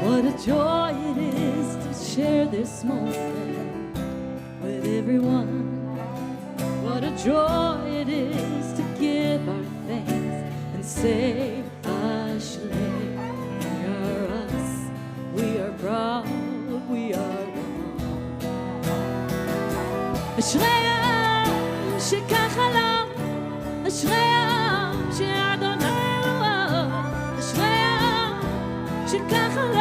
What a joy it is to share this moment with everyone. What a joy it is to give our thanks and say, Ashley, we are us, we are proud, we are one. אשרי העם שככה לו, אשרי העם שאדוני אלוהיו, אשרי העם שככה לו,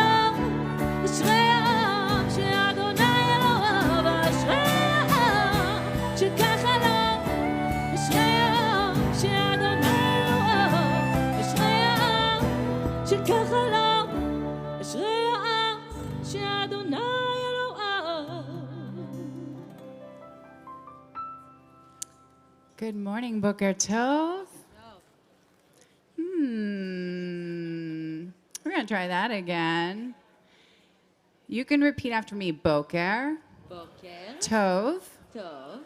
אשרי העם שאדוני אלוהיו, אשרי העם שככה לו, אשרי העם שאדוני אלוהיו, אשרי העם שככה לו, אשרי העם שאדוני אלוהיו. Good morning, Boker Tov. We're going to try that again. You can repeat after me, Boker Boker Tov. Tov.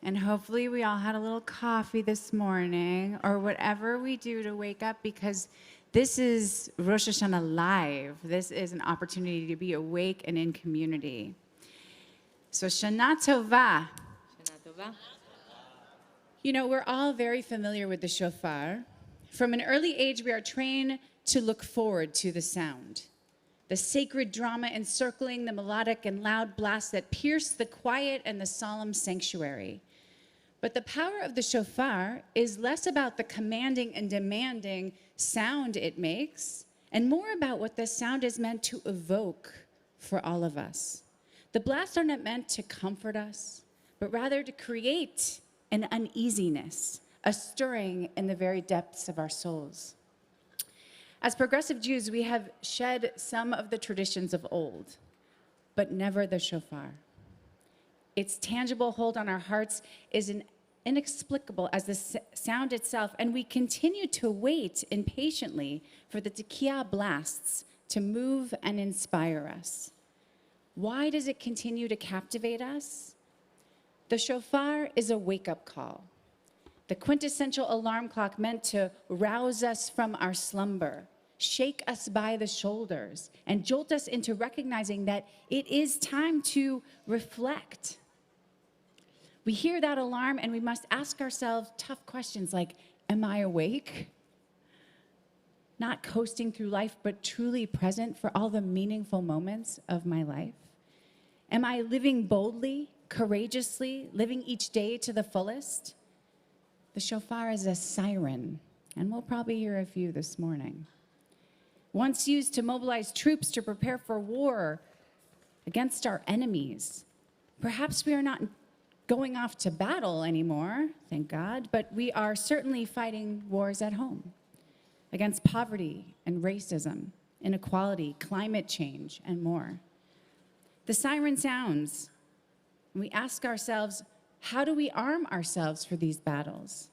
And hopefully we all had a little coffee this morning or whatever we do to wake up, because this is Rosh Hashanah Live. This is an opportunity to be awake and in community. So Shana Tova. Shana Tova. You know, we're all very familiar with the shofar. From an early age, we are trained to look forward to the sound, the sacred drama encircling the melodic and loud blasts that pierce the quiet and the solemn sanctuary. But the power of the shofar is less about the commanding and demanding sound it makes, and more about what the sound is meant to evoke for all of us. The blasts are not meant to comfort us, but rather to create an uneasiness, a stirring in the very depths of our souls. As progressive Jews, we have shed some of the traditions of old, but never the shofar. Its tangible hold on our hearts is inexplicable as the sound itself, and we continue to wait impatiently for the tekiah blasts to move and inspire us. Why does it continue to captivate us? The shofar is a wake-up call, the quintessential alarm clock meant to rouse us from our slumber, shake us by the shoulders, and jolt us into recognizing that it is time to reflect. We hear that alarm and we must ask ourselves tough questions like, am I awake? Not coasting through life, but truly present for all the meaningful moments of my life? Am I living boldly, courageously, living each day to the fullest? The shofar is a siren, and we'll probably hear a few this morning. Once used to mobilize troops to prepare for war against our enemies. Perhaps we are not going off to battle anymore, thank God, but we are certainly fighting wars at home against poverty and racism, inequality, climate change, and more. The siren sounds. We ask ourselves, how do we arm ourselves for these battles?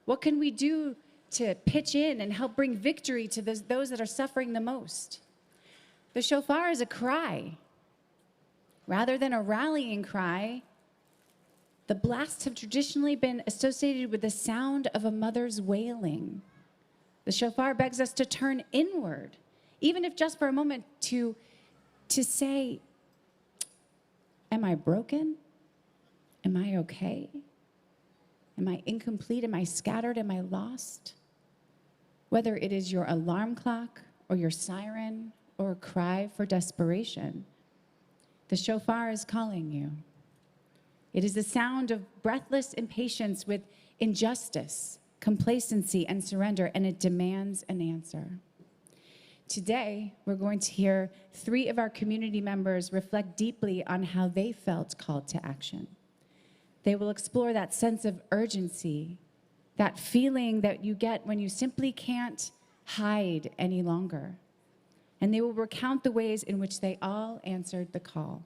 What can we do to pitch in and help bring victory to those that are suffering the most? The shofar is a cry. Rather than a rallying cry, the blasts have traditionally been associated with the sound of a mother's wailing. The shofar begs us to turn inward, even if just for a moment, to say, am I broken? Am I okay? Am I incomplete? Am I scattered? Am I lost? Whether it is your alarm clock or your siren or a cry for desperation, the shofar is calling you. It is the sound of breathless impatience with injustice, complacency, and surrender, and it demands an answer. Today, we're going to hear 3 of our community members reflect deeply on how they felt called to action. They will explore that sense of urgency, that feeling that you get when you simply can't hide any longer. And they will recount the ways in which they all answered the call.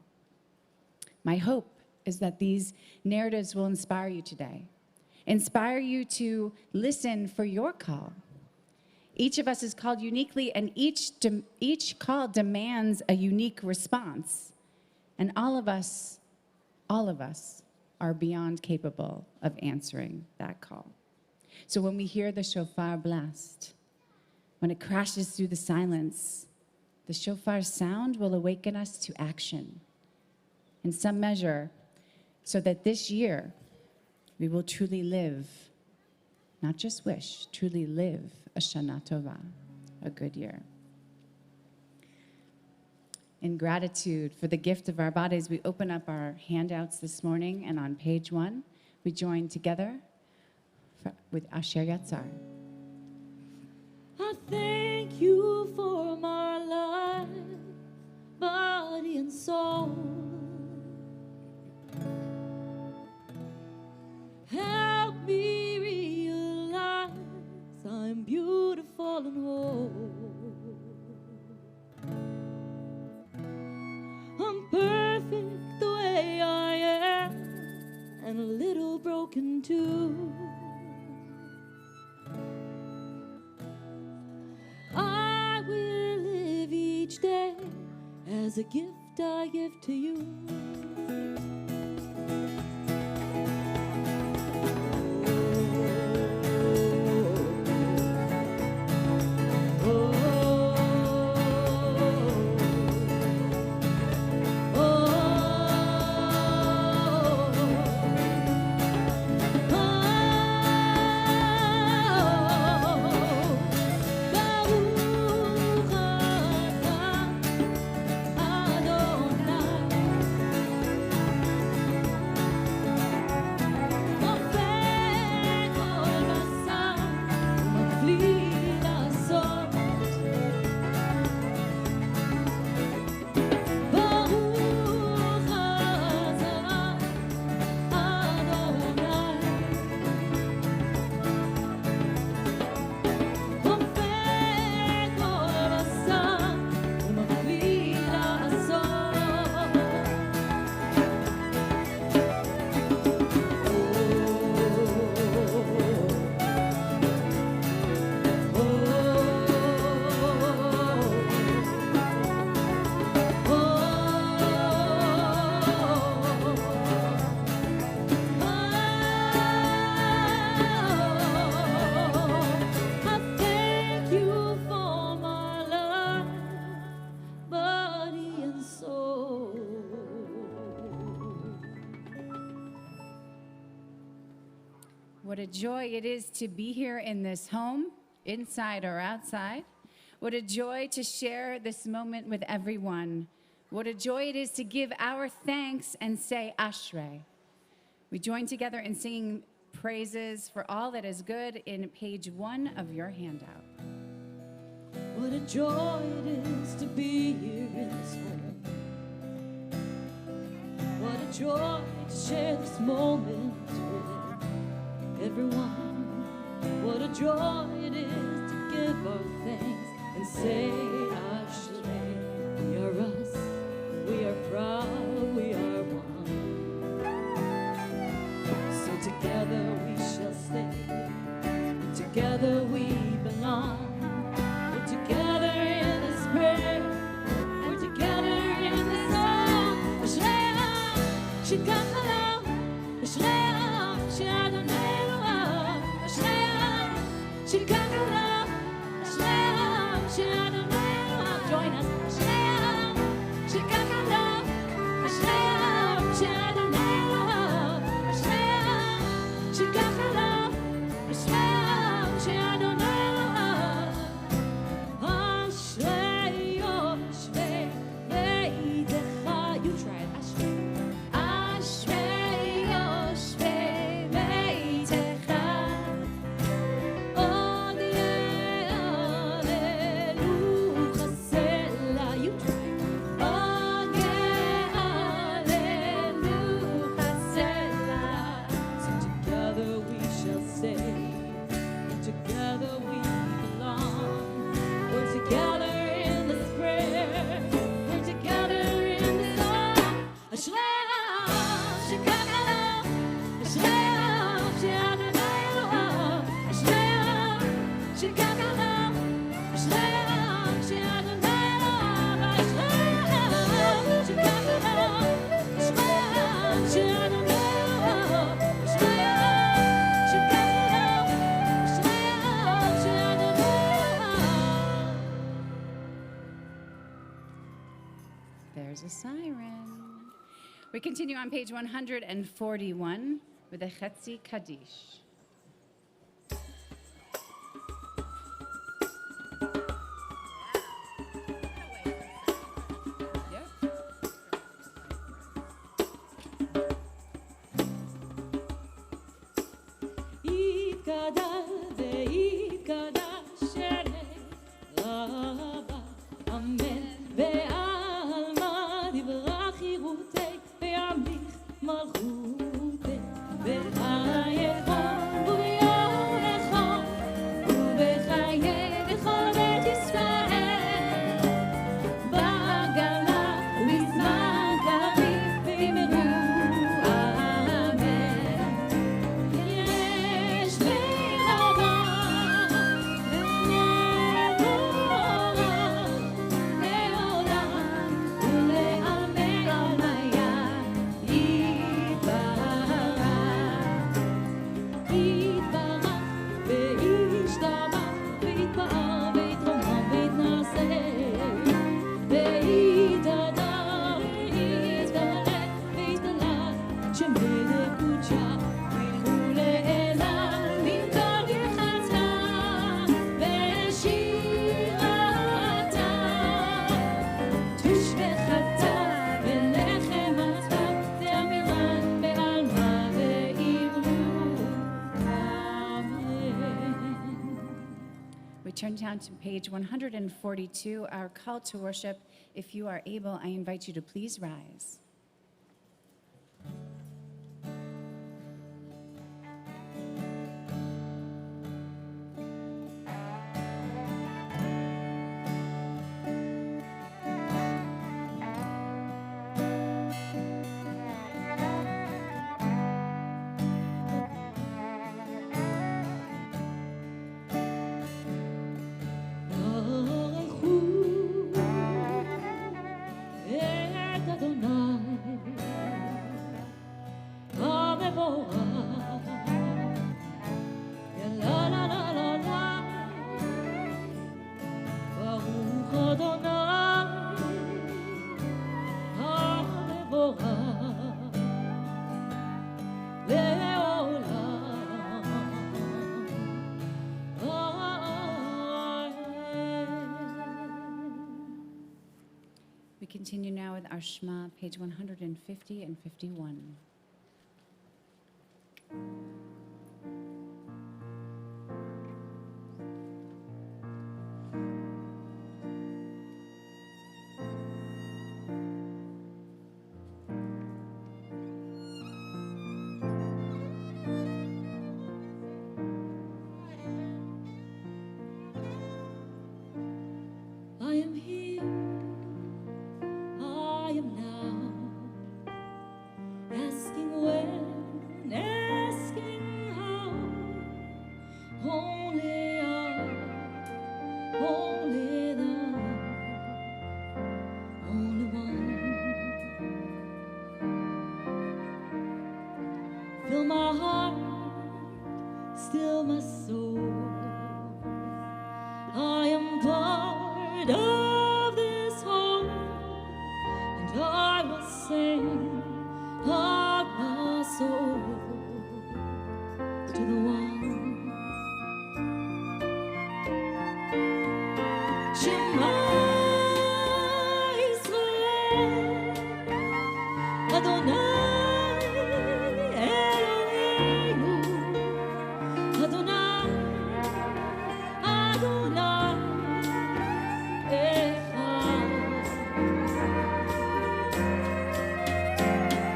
My hope is that these narratives will inspire you today, inspire you to listen for your call. Each of us is called uniquely, and each call demands a unique response. And all of us are beyond capable of answering that call. So when we hear the shofar blast, when it crashes through the silence, The shofar's sound will awaken us to action in some measure, so that this year we will truly live, not just wish, truly live a Shana Tova, a good year. In gratitude for the gift of our bodies, we open up our handouts this morning, and on page 1, we join together with Asher Yatzar. I thank you for my life, body and soul. Help me realize I'm beautiful and whole. I'm perfect the way I am, and a little broken too. I will live each day as a gift I give to you. What a joy it is to be here in this home, inside or outside. What a joy to share this moment with everyone. What a joy it is to give our thanks and say Ashrei. We join together in singing praises for all that is good in page 1 of your handout. What a joy it is to be here in this home. What a joy to share this moment with everyone. What a joy it is to give our thanks and say Ashrei. We are us, we are proud, we are one. So together we shall stay, and together we belong. We're together in this prayer, we're together in this song. Ashrei shikachalav, Ashrei she'Adonai Eloah. Ashrei shikachalav, Ashrei she'Adonai There's a siren. We continue on page 141 with a Chetzi Kaddish. Turn down to page 142, our call to worship. If you are able, I invite you to please rise. We continue now with our Shema, page 150 and 51. I am here, I am now, asking when, asking how, only I, only thou, only one. Fill my heart, still my soul, I am part of this whole, and I will sing of my soul to the one. Shema Yisrael, Adonai Eloheinu, Adonai, Adonai.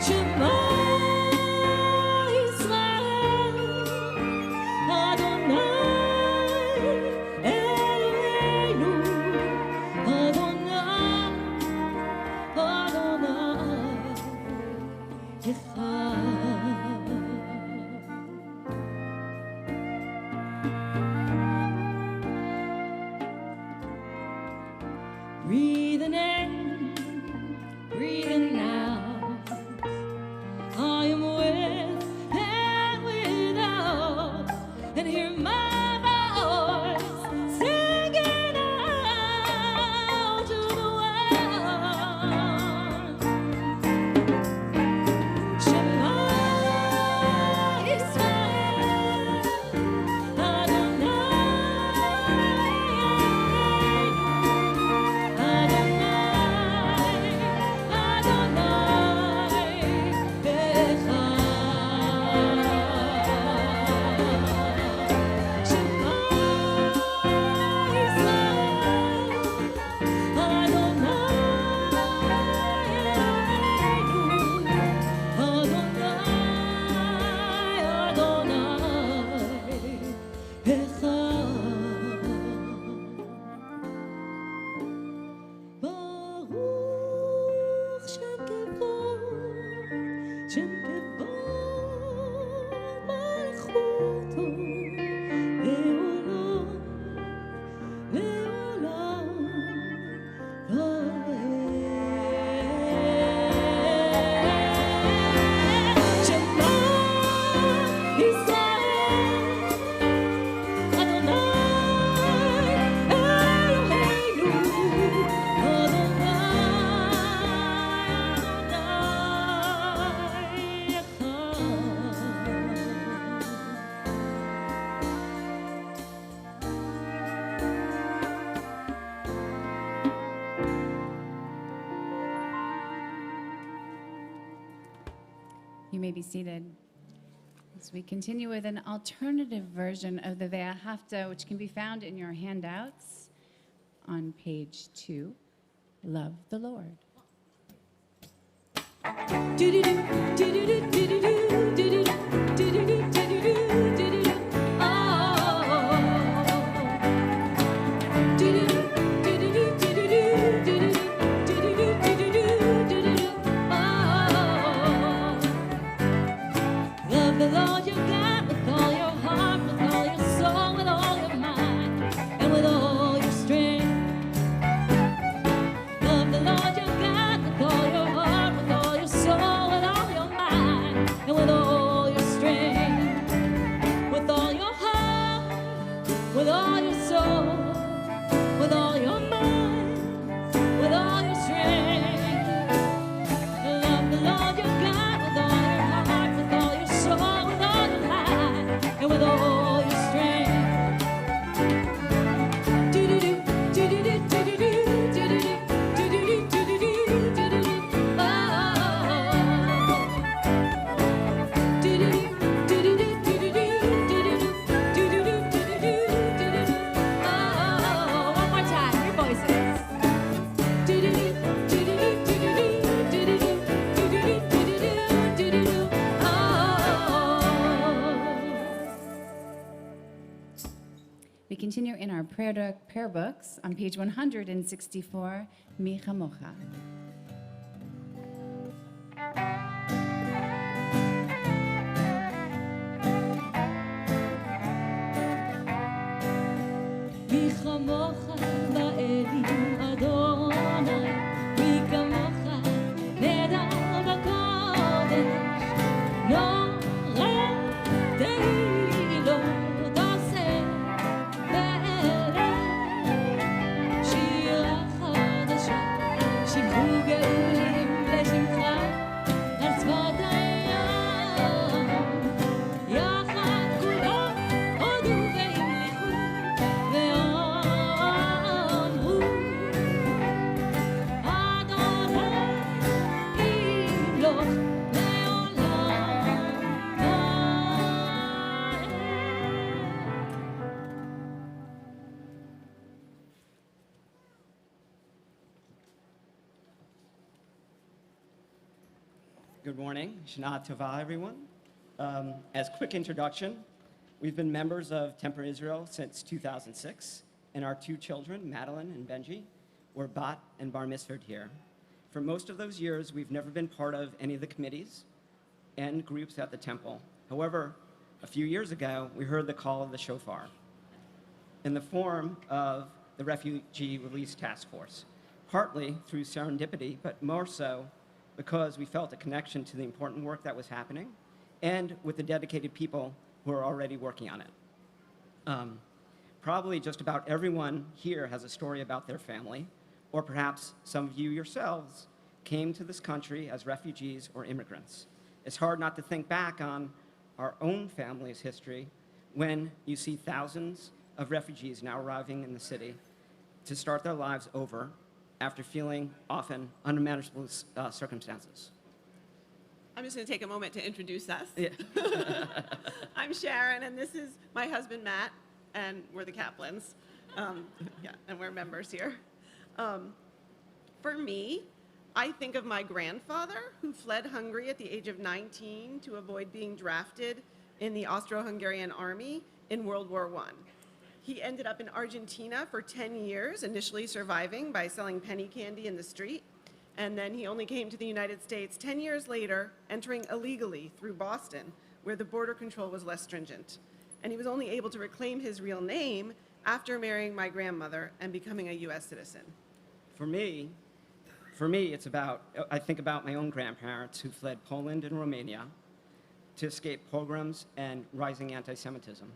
Shema Yisrael, Adonai Eloheinu, Adonai, Adonai Echad. Breathing in, breathing out, I am with and without, and hear my voice singing out to the world. שם כבוד מלכותו לעולם, לעולם ועד. שמע ישראל, אדוני אלוהינו, אדוני אחד. You may be seated. As we continue with an alternative version of the Ve'ahavta, which can be found in your handouts on page 2, Love the Lord. Love the Lord your God with all your heart, with all your soul, with all your mind, and with all your strength. Love the Lord your God with all your heart, with all your soul, with all your mind, and with all your strength. With all your heart, with all your soul, with all your mind, with all your strength. Love the Lord your God with all your heart, with all your soul, with all your mind, and with all your strength. Do-do-do, do-do-do, do-do-do, do-do-do, do-do-do, do-do-do, do-do-do, oh. Do-do-do, do-do-do, do-do-do, do-do-do, do-do-do, do-do-do, do-do-do, oh. One more time, your voices. Do-do-do, do-do-do, do-do-do, do-do-do, do-do-do, do-do-do, do-do-do, oh. We continue in our prayer books on page 164, Mi Chamocha. מי כמוך באלים אדוני, מי כמוך נהדר בקודש, נורא תהילות עושה בערב, שירה חדשה, שיבחו גאולים לשמך על שפת הים, יחד כולם הודו והמליכו ואמרו, אדוני ימלוך לעולם ועד. Good morning. Shana Tova, everyone. As quick introduction, we've been members of Temper Israel since 2006, and our two children, Madeline and Benji, were bat and bar mitzvahed here. For most of those years, we've never been part of any of the committees and groups at the temple. However, a few years ago, we heard the call of the shofar in the form of the Refugee Release Task Force, partly through serendipity, but more so because we felt a connection to the important work that was happening and with the dedicated people who are already working on it. Probably just about everyone here has a story about their family, or perhaps some of you yourselves came to this country as refugees or immigrants. It's hard not to think back on our own family's history when you see thousands of refugees now arriving in the city to start their lives over after feeling often unmanageable circumstances. I'm just going to take a moment to introduce us. Yeah. I'm Sharon, and this is my husband, Matt, and we're the Kaplans. Yeah, and we're members here. For me, I think of my grandfather, who fled Hungary at the age of 19 to avoid being drafted in the Austro-Hungarian army in World War I. He ended up in Argentina for 10 years, initially surviving by selling penny candy in the street. And then he only came to the United States 10 years later, entering illegally through Boston, where the border control was less stringent. And he was only able to reclaim his real name after marrying my grandmother and becoming a US citizen. For me, I think about my own grandparents who fled Poland and Romania to escape pogroms and rising anti-Semitism,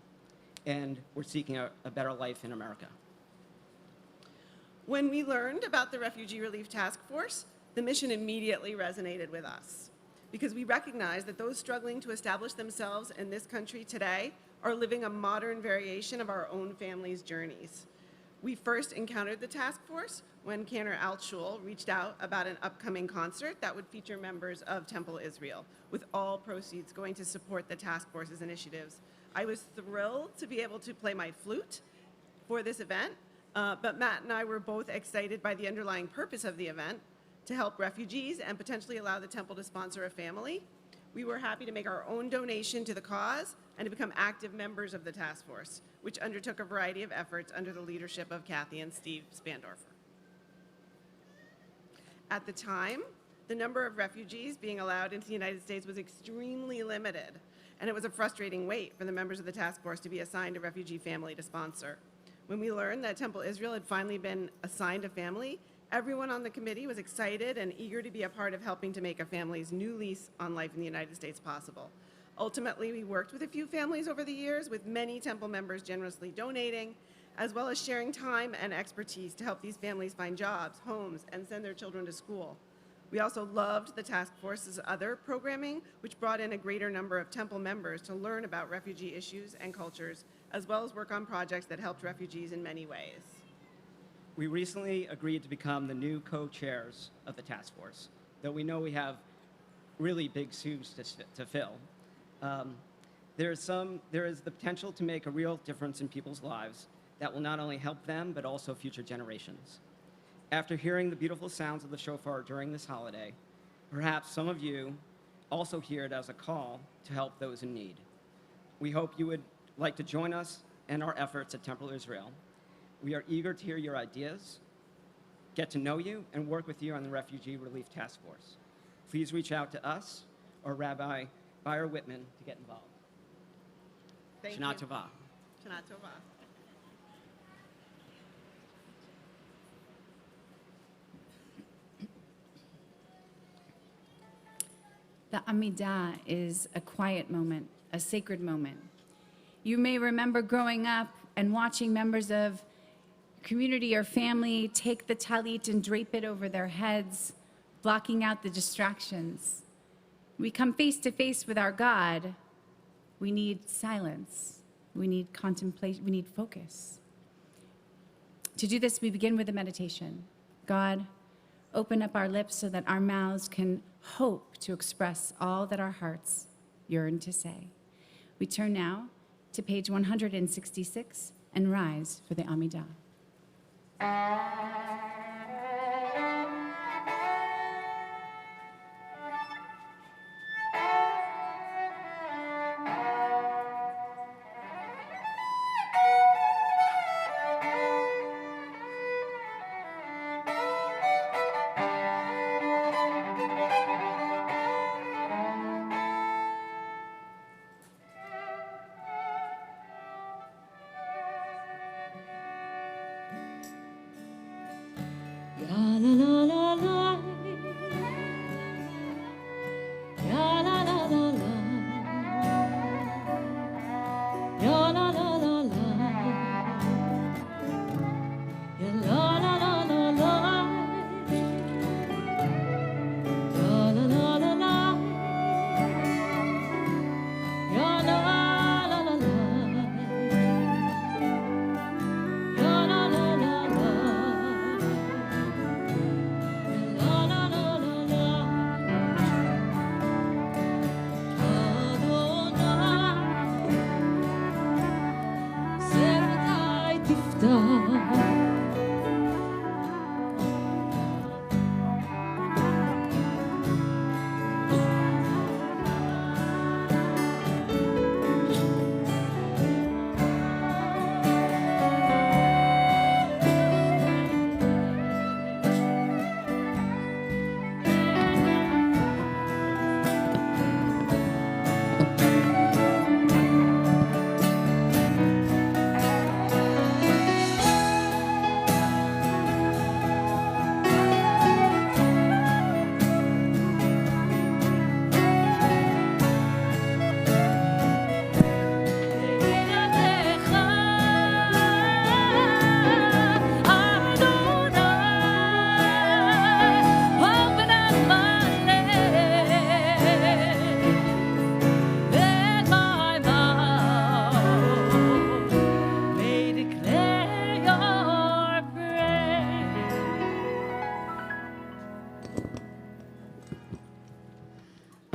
and were seeking a better life in America. When we learned about the Refugee Relief Task Force, the mission immediately resonated with us because we recognize that those struggling to establish themselves in this country today are living a modern variation of our own family's journeys. We first encountered the task force when Cantor Altschul reached out about an upcoming concert that would feature members of Temple Israel, with all proceeds going to support the task force's initiatives. I was thrilled to be able to play my flute for this event, but Matt and I were both excited by the underlying purpose of the event, to help refugees and potentially allow the temple to sponsor a family. We were happy to make our own donation to the cause and to become active members of the task force, which undertook a variety of efforts under the leadership of Kathy and Steve Spandorfer. At the time, the number of refugees being allowed into the United States was extremely limited, and it was a frustrating wait for the members of the task force to be assigned a refugee family to sponsor. When we learned that Temple Israel had finally been assigned a family, everyone on the committee was excited and eager to be a part of helping to make a family's new lease on life in the United States possible. Ultimately, we worked with a few families over the years, with many Temple members generously donating, as well as sharing time and expertise to help these families find jobs, homes, and send their children to school. We also loved the task force's other programming, which brought in a greater number of Temple members to learn about refugee issues and cultures, as well as work on projects that helped refugees in many ways. We recently agreed to become the new co-chairs of the task force, though we know we have really big shoes to fill. There is the potential to make a real difference in people's lives that will not only help them, but also future generations. After hearing the beautiful sounds of the shofar during this holiday, perhaps some of you also hear it as a call to help those in need. We hope you would like to join us in our efforts at Temple Israel. We are eager to hear your ideas, get to know you, and work with you on the Refugee Relief Task Force. Please reach out to us or Rabbi Beyer Whitman to get involved. Thank Shana you. Tova. Shana Tova. The Amidah is a quiet moment, a sacred moment. You may remember growing up and watching members of community or family take the talit and drape it over their heads, blocking out the distractions. We come face to face with our God. We need silence. We need contemplation. We need focus. To do this, we begin with a meditation. God, open up our lips so that our mouths can hope to express all that our hearts yearn to say. We turn now to page 166 and rise for the Amidah.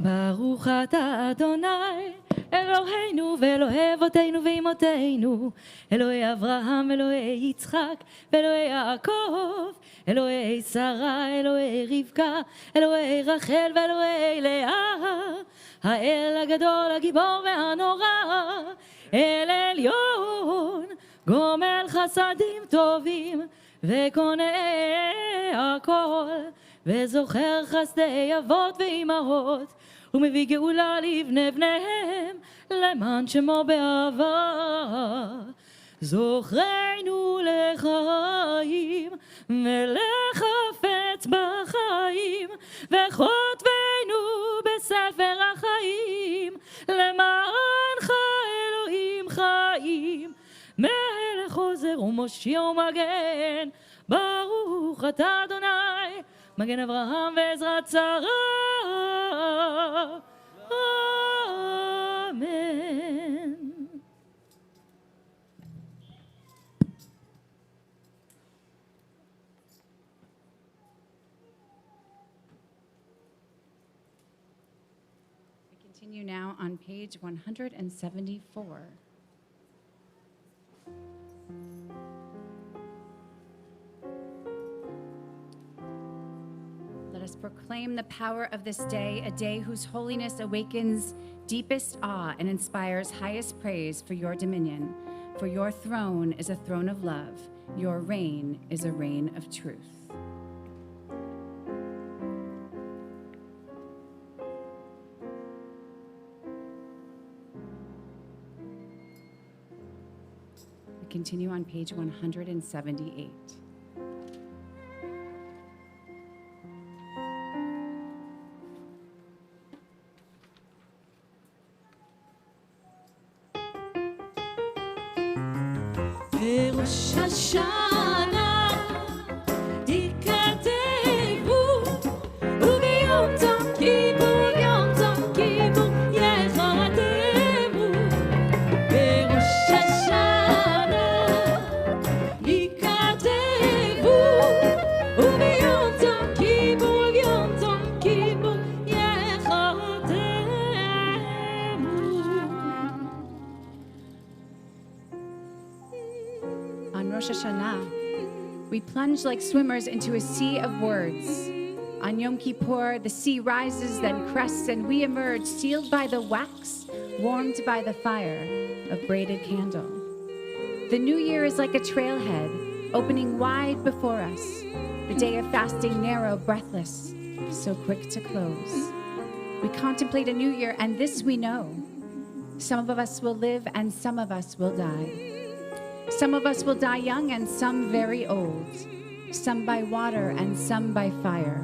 ברוך אתה אדוני אלוהינו ואלוהי אבותינו ואמותינו, אלוהי אברהם ואלוהי יצחק ואלוהי יעקב, אלוהי שרה, אלוהי רבקה, אלוהי רחל ואלוהי לאה, האל הגדול הגיבור והנורא, אל עליון גומל חסדים טובים וקונה הכל, וזוכר חסדי אבות ואימהות, ומביא גאולה לבני בניהם למען שמו באהבה. זוכרנו לחיים ולחפץ בחיים, וכותבנו בספר החיים, למענך אלוהים חיים, מלך עוזר ומושיע ומגן. ברוך אתה אדוני מגן אברהם ועזרת שרה. Amen. We continue now on page 174. Let us proclaim the power of this day, a day whose holiness awakens deepest awe and inspires highest praise for your dominion. For your throne is a throne of love, your reign is a reign of truth. We continue on page 178. בראש השנה ייכתבו, וביום צום כיפור, ביום צום כיפור ייחתמו. בראש השנה ייכתבו, וביום צום כיפור, ביום צום כיפור ייחתמו. On Rosh Hashanah, we plunge like swimmers into a sea of words. On Yom Kippur, the sea rises, then crests, and we emerge, sealed by the wax, warmed by the fire of braided candle. The new year is like a trailhead, opening wide before us. The day of fasting, narrow, breathless, so quick to close. We contemplate a new year, and this we know. Some of us will live, and some of us will die. Some of us will die young and some very old, some by water and some by fire,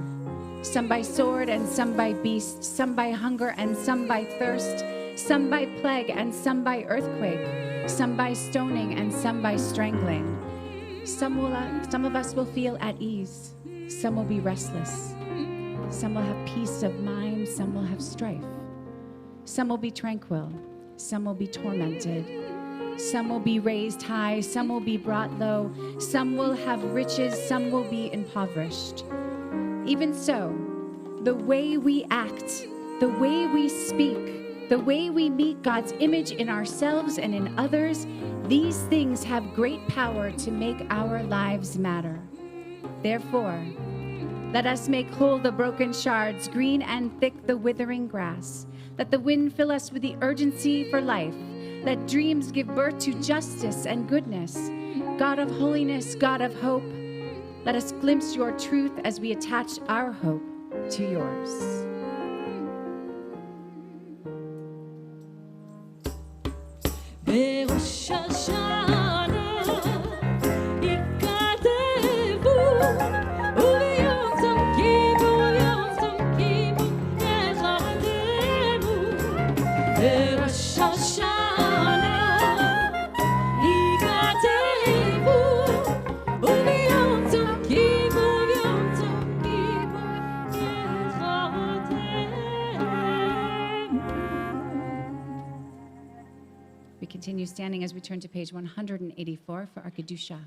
some by sword and some by beast, some by hunger and some by thirst, some by plague and some by earthquake, some by stoning and some by strangling. Some of us will feel at ease, some will be restless, some will have peace of mind, some will have strife, some will be tranquil, some will be tormented. Some will be raised high, some will be brought low, some will have riches, some will be impoverished. Even so, the way we act, the way we speak, the way we meet God's image in ourselves and in others, these things have great power to make our lives matter. Therefore, let us make whole the broken shards, green and thick the withering grass. Let the wind fill us with the urgency for life. Let dreams give birth to justice and goodness. God of holiness, God of hope, let us glimpse your truth as we attach our hope to yours. בראש השנה ייכתבו, וביום צום כיפור, ביום צום כיפור ייחתמו. בראש השנה We continue standing as we turn to page 184 for our Kedusha.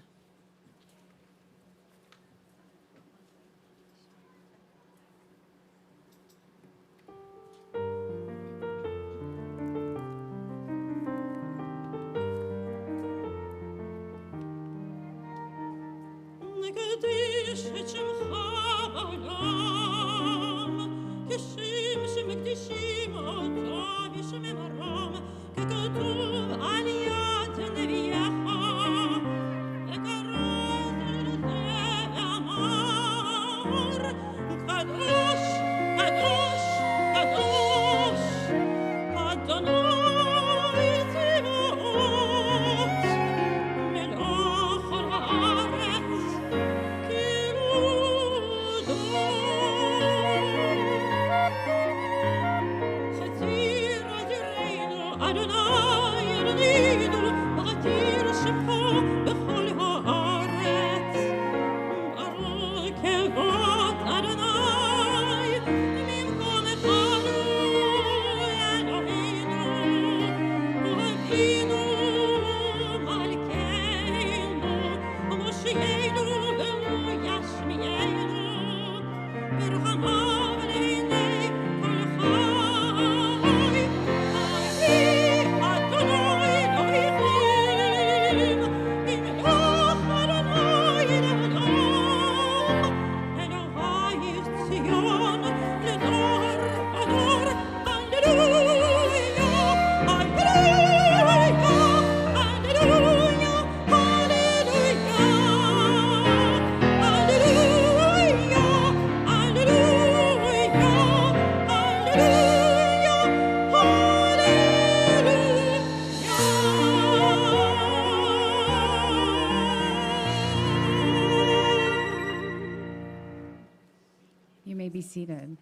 You may be seated.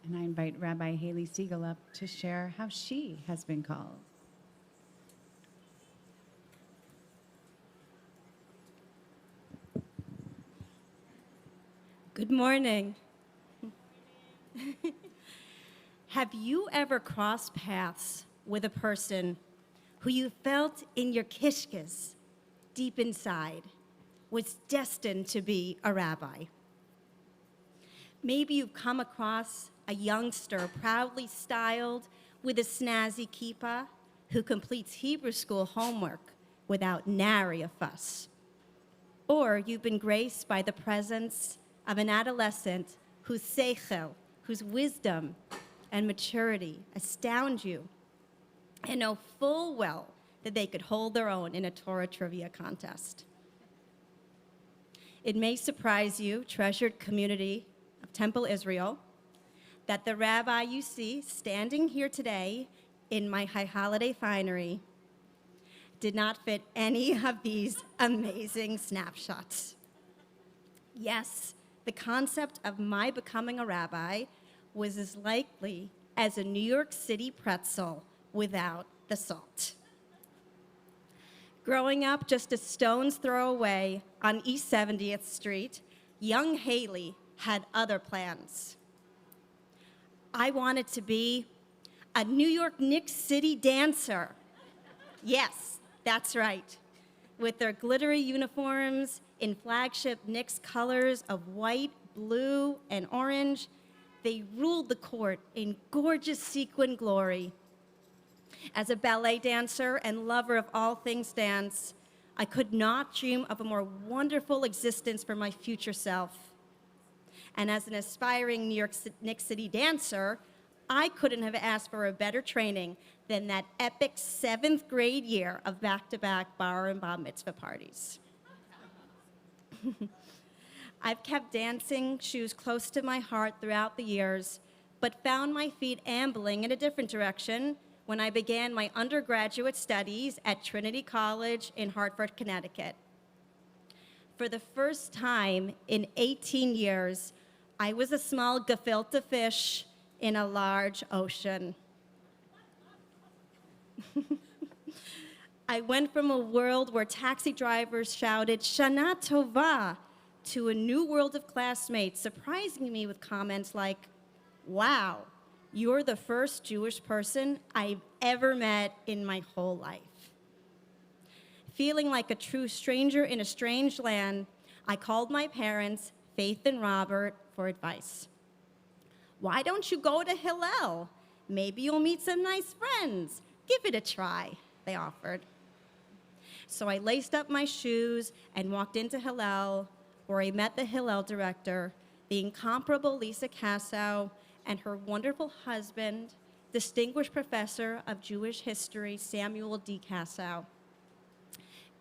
And I invite Rabbi Haley Siegel up to share how she has been called. Good morning. Have you ever crossed paths with a person who you felt in your kishkas, deep inside, was destined to be a rabbi? Maybe you've come across a youngster proudly styled with a snazzy kippah who completes Hebrew school homework without nary a fuss. Or you've been graced by the presence of an adolescent whose seichel, whose wisdom and maturity astound you and know full well that they could hold their own in a Torah trivia contest. It may surprise you, treasured community of Temple Israel, that the rabbi you see standing here today in my high holiday finery did not fit any of these amazing snapshots. Yes, the concept of my becoming a rabbi was as likely as a New York City pretzel without the salt. Growing up just a stone's throw away on East 70th Street, young Haley had other plans. I wanted to be a New York Knicks City dancer. Yes, that's right. With their glittery uniforms in flagship Knicks colors of white, blue, and orange, they ruled the court in gorgeous sequin glory. As a ballet dancer and lover of all things dance, I could not dream of a more wonderful existence for my future self. And as an aspiring New York Knicks City dancer, I couldn't have asked for a better training than that epic 7th grade year of back-to-back bar and bar mitzvah parties. I've kept dancing shoes close to my heart throughout the years, but found my feet ambling in a different direction when I began my undergraduate studies at Trinity College in Hartford, Connecticut. For the first time in 18 years, I was a small gefilte fish in a large ocean. I went from a world where taxi drivers shouted, "Shana Tova," to a new world of classmates, surprising me with comments like, "Wow, you're the first Jewish person I've ever met in my whole life." Feeling like a true stranger in a strange land, I called my parents, Faith and Robert, for advice. "Why don't you go to Hillel? Maybe you'll meet some nice friends. Give it a try," they offered. So I laced up my shoes and walked into Hillel, where I met the Hillel director, the incomparable Lisa Kassow, and her wonderful husband, distinguished professor of Jewish history, Samuel D. Kassow.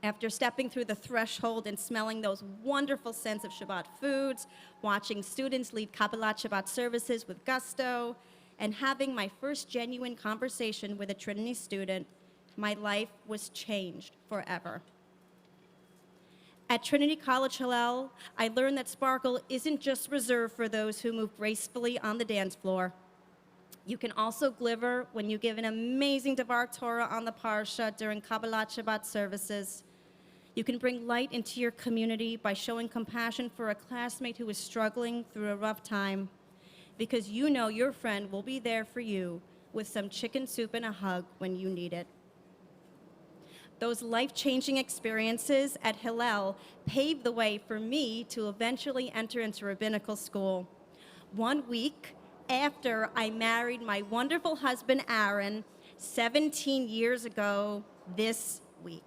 After stepping through the threshold and smelling those wonderful scents of Shabbat foods, watching students lead Kabbalat Shabbat services with gusto, and having my first genuine conversation with a Trinity student, my life was changed forever. At Trinity College Hillel, I learned that sparkle isn't just reserved for those who move gracefully on the dance floor. You can also glimmer when you give an amazing Devar Torah on the Parsha during Kabbalat Shabbat services. You can bring light into your community by showing compassion for a classmate who is struggling through a rough time, because you know your friend will be there for you with some chicken soup and a hug when you need it. Those life-changing experiences at Hillel paved the way for me to eventually enter into rabbinical school. 1 week after I married my wonderful husband, Aaron, 17 years ago this week.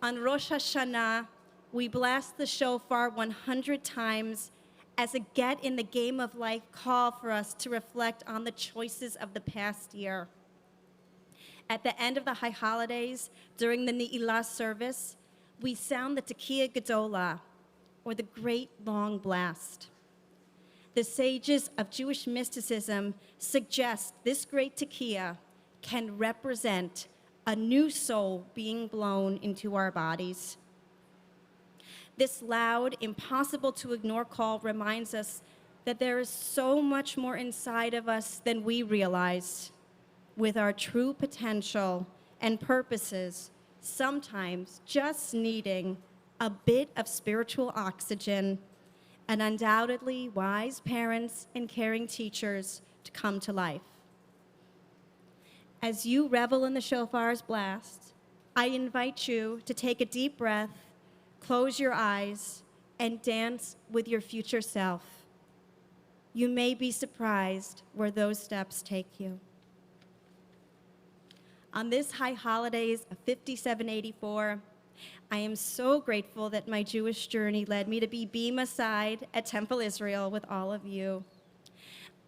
On Rosh Hashanah, we blast the shofar 100 times as a get in the game of life call for us to reflect on the choices of the past year. At the end of the high holidays, during the Ne'ilah service, we sound the Tekiah Gedolah, or the Great Long Blast. The sages of Jewish mysticism suggest this great Tekiah can represent a new soul being blown into our bodies. This loud, impossible to ignore call reminds us that there is so much more inside of us than we realize, with our true potential and purposes sometimes just needing a bit of spiritual oxygen, and undoubtedly wise parents and caring teachers to come to life. As you revel in the shofar's blast, I invite you to take a deep breath, close your eyes, and dance with your future self. You may be surprised where those steps take you. On this high holidays of 5784, I am so grateful that my Jewish journey led me to be Bima Side at Temple Israel with all of you.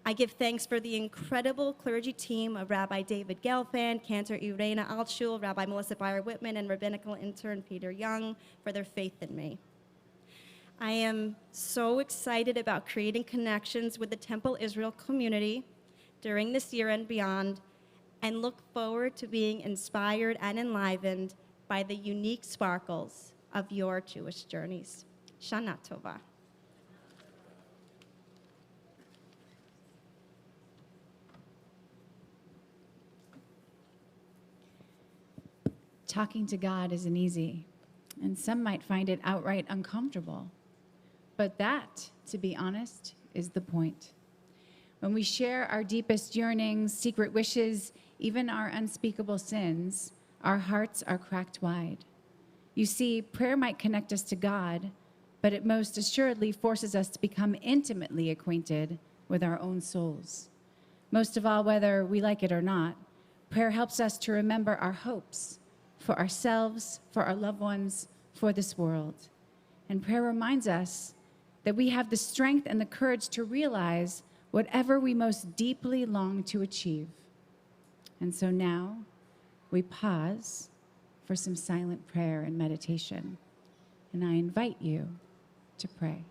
I give thanks for the incredible clergy team of Rabbi David Gelfand, Cantor Irena Altshul, Rabbi Melissa Beyer-Whitman, and rabbinical intern Peter Young for their faith in me. I am so excited about creating connections with the Temple Israel community during this year and beyond, and look forward to being inspired and enlivened by the unique sparkles of your Jewish journeys. Shana Tova. Talking to God isn't easy, and some might find it outright uncomfortable. But that, to be honest, is the point. When we share our deepest yearnings, secret wishes, even our unspeakable sins, our hearts are cracked wide. You see, prayer might connect us to God, but it most assuredly forces us to become intimately acquainted with our own souls. Most of all, whether we like it or not, prayer helps us to remember our hopes for ourselves, for our loved ones, for this world. And prayer reminds us that we have the strength and the courage to realize whatever we most deeply long to achieve. And so now we pause for some silent prayer and meditation. And I invite you to pray.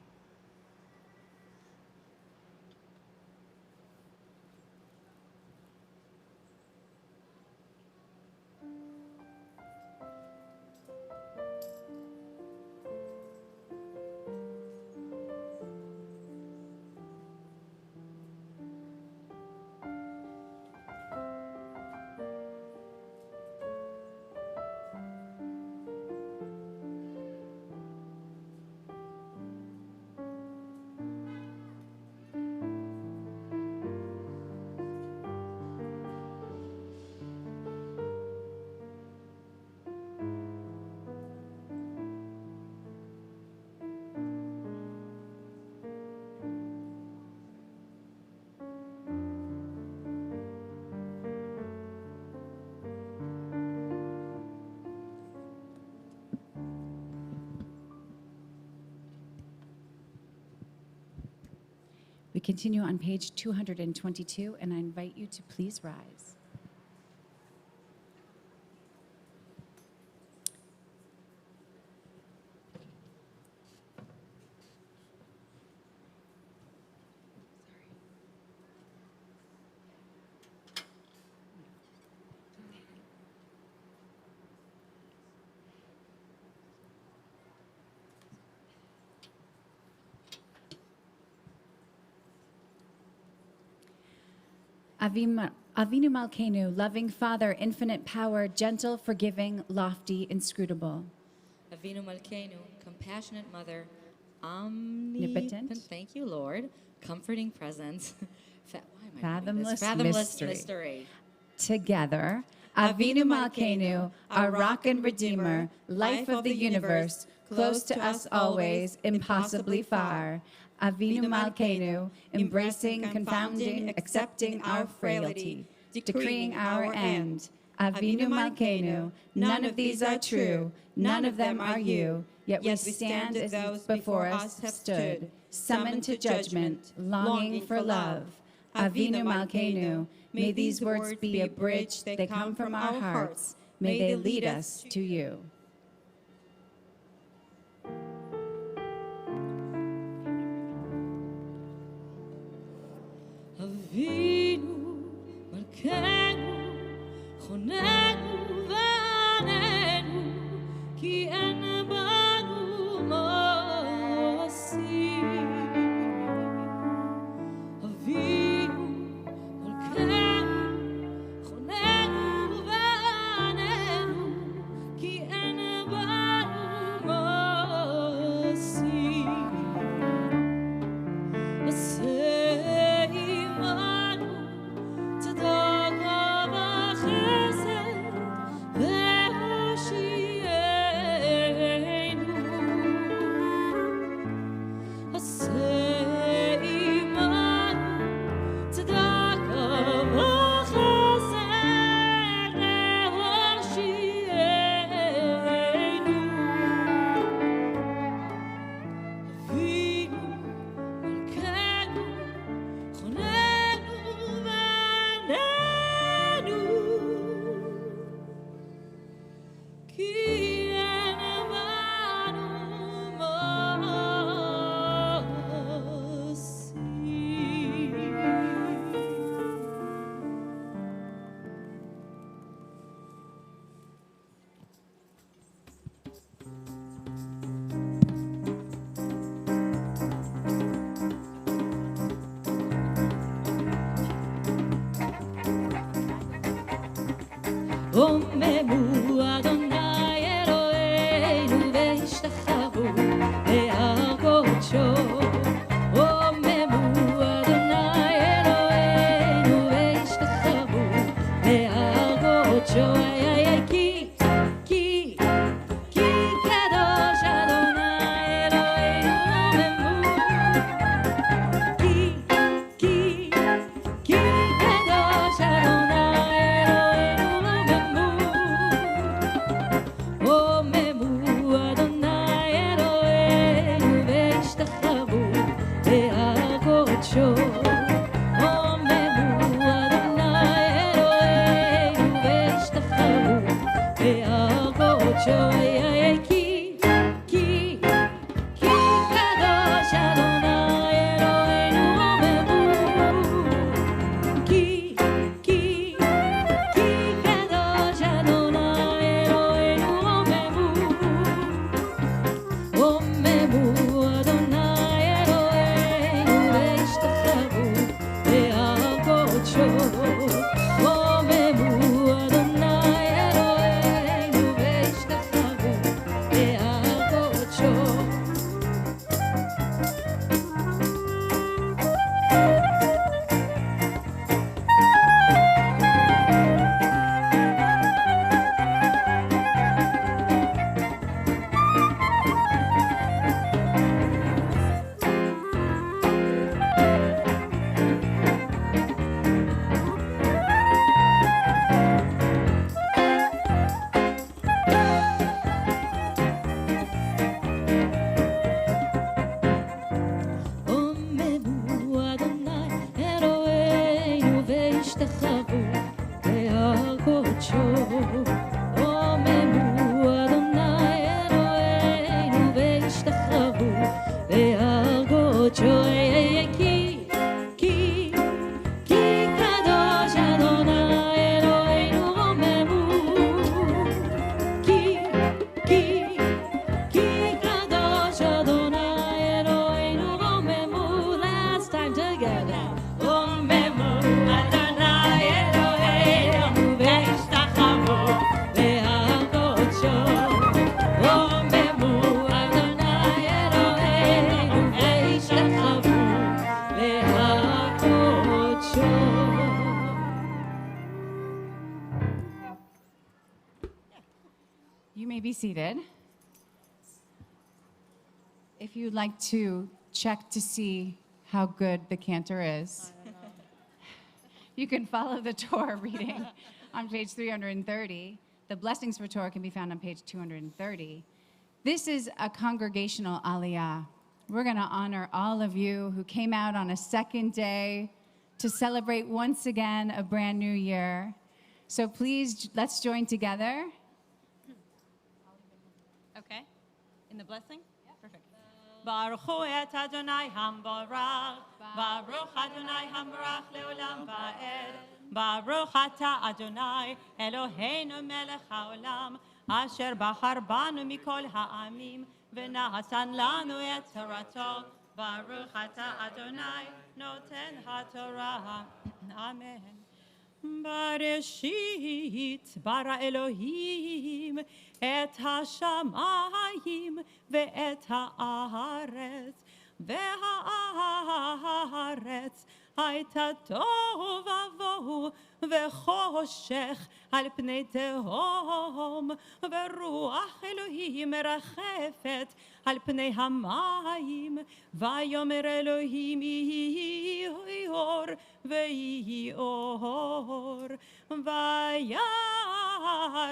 We continue on page 222, and I invite you to please rise. Avinu Malkeinu, loving Father, infinite power, gentle, forgiving, lofty, inscrutable. Avinu Malkeinu, compassionate Mother, Omnipotent. Thank you, Lord. Comforting presence. Why am I Fathomless Fathomless mystery. Together, Avinu Malkeinu, our rock and redeemer, life of the universe, close to us always, impossibly far. Avinu Malkeinu, embracing, confounding, accepting our frailty, decreeing our end. Avinu Malkeinu, none of these are true, none of them are you, yet we stand as those before us have stood, summoned to judgment, longing for love. Avinu Malkeinu, may these words be a bridge, they come from our hearts, may they lead us to you. Avinu Malkeinu, chonenu v'anenu, ki en banu mosi. Avinu Malkeinu, chonenu v'anenu, ki en banu mosi. Omemu Adonai Eloheinu ve'ishtachavu be'ar kodsho. Omemu Adonai Eloheinu ve'ishtachavu be'ar kodsho. Ay, ay, ay, ki kadosh Adonai Eloheinu omemu. Ki kadosh Adonai You may be seated. If you'd like to check to see how good the cantor is, you can follow the Torah reading on page 330. The blessings for Torah can be found on page 230. This is a congregational aliyah. We're going to honor all of you who came out on a second day to celebrate once again a brand new year. So please, let's join together. Okay. In the blessing? Yeah. Perfect. Baruch hu et Adonai hambarach, Baruch Adonai hambarach leolam va'ed, Baruch ata Adonai Eloheinu melech haolam, asher bahar banu mikol ha'amim, v'natan lanu et torato, Baruch ata Adonai noten haTorah. Amen. Bereshit bara Elohim et hashamayim ve'et haaretz ve'haaretz הייתה תוהו ובוהו וחושך על פני תהום ורוח אלוהים מרחפת על פני המים ויאמר אלוהים יהי אור ויהי אור וירא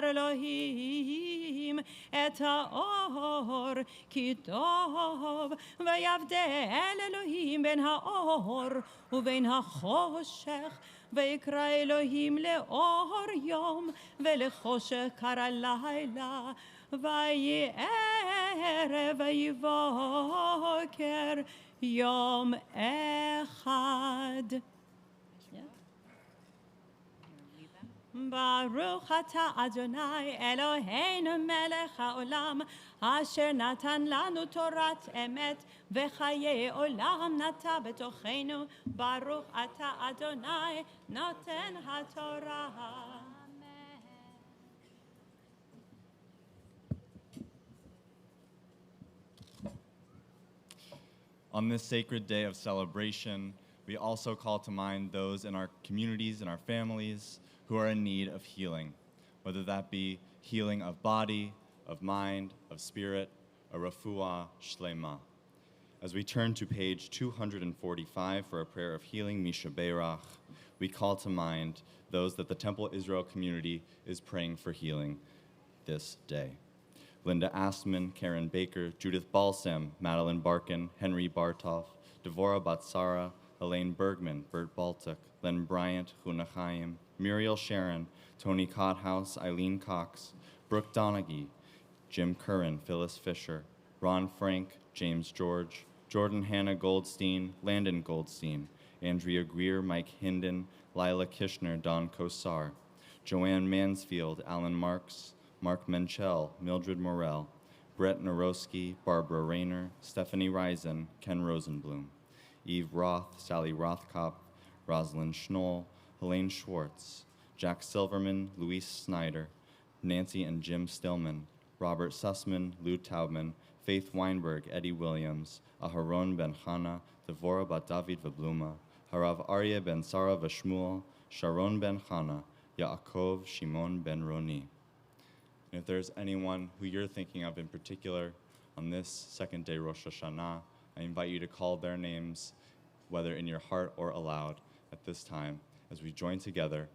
אלוהים את האור כי טוב ויבדל אלוהים בין האור ובין החושך ויקרא אלוהים לאור יום ולחושך קרא לילה ויהי ערב ויהי בוקר יום אחד. ברוך אתה אדוני אלוהינו מלך העולם אשר נתן לנו תורת אמת וחיי עולם נטע בתוכנו ברוך אתה אדוני נותן התורה. On this sacred day of celebration, we also call to mind those in our communities and our families who are in need of healing, whether that be healing of body, of mind, of spirit, a refuah shlema. As we turn to page 245 for a prayer of healing, Misha Beirach, we call to mind those that the Temple Israel community is praying for healing this day. Linda Astman, Karen Baker, Judith Balsam, Madeline Barkin, Henry Bartov, Devorah Batsara, Elaine Bergman, Bert Baltic, Len Bryant, Huna Chaim, Muriel Sharon, Tony Cothouse, Eileen Cox, Brooke Donaghy, Jim Curran, Phyllis Fisher, Ron Frank, James George, Jordan Hannah Goldstein, Landon Goldstein, Andrea Greer, Mike Hinden, Lila Kishner, Don Kosar, Joanne Mansfield, Alan Marks, Mark Menchel, Mildred Morell, Brett Narowski, Barbara Rayner, Stephanie Reisen, Ken Rosenblum, Eve Roth, Sally Rothkopf, Rosalind Schnoll, Helene Schwartz, Jack Silverman, Luis Snyder, Nancy and Jim Stillman, Robert Sussman, Lou Taubman, Faith Weinberg, Eddie Williams, Aharon Ben Chana, Devorah Bat David Vabluma, Harav Aryeh Ben Sarah Vashmuel, Sharon Ben Chana, Yaakov Shimon Ben Roni. And if there's anyone who you're thinking of in particular on this second day Rosh Hashanah, I invite you to call their names, whether in your heart or aloud, at this time, as we join together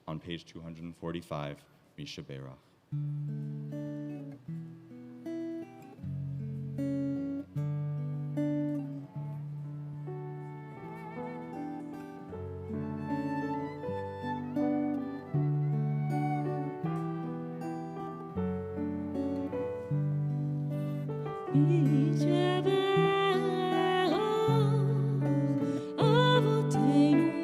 on page 245, Misha Beirach. Avotenu